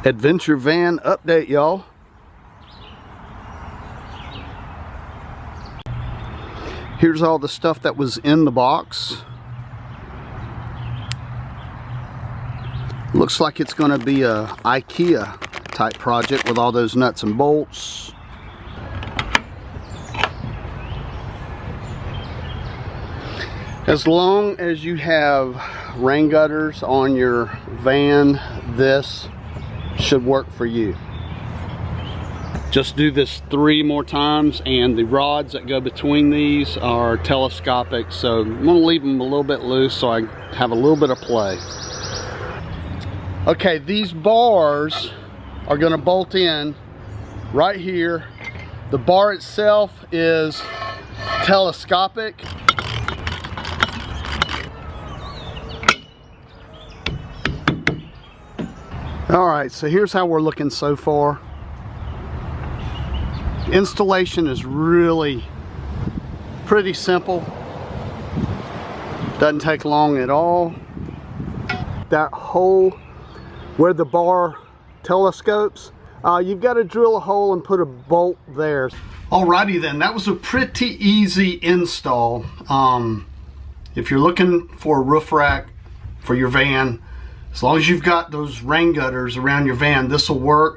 Adventure van update, y'all. Here's all the stuff that was in the box. Looks like it's going to be a IKEA type project with all those nuts and bolts. As long as you have rain gutters on your van, this should work for you. Just do this 3 more times, and the rods that go between these are telescopic, so I'm going to leave them a little bit loose so I have a little bit of play. Okay, these bars are going to bolt in right here. The bar itself is telescopic. Alright, so here's how we're looking so far. Installation is really pretty simple. Doesn't take long at all. That hole where the bar telescopes, you've got to drill a hole and put a bolt there. Alrighty then, that was a pretty easy install. If you're looking for a roof rack for your van, as long as you've got those rain gutters around your van, this will work.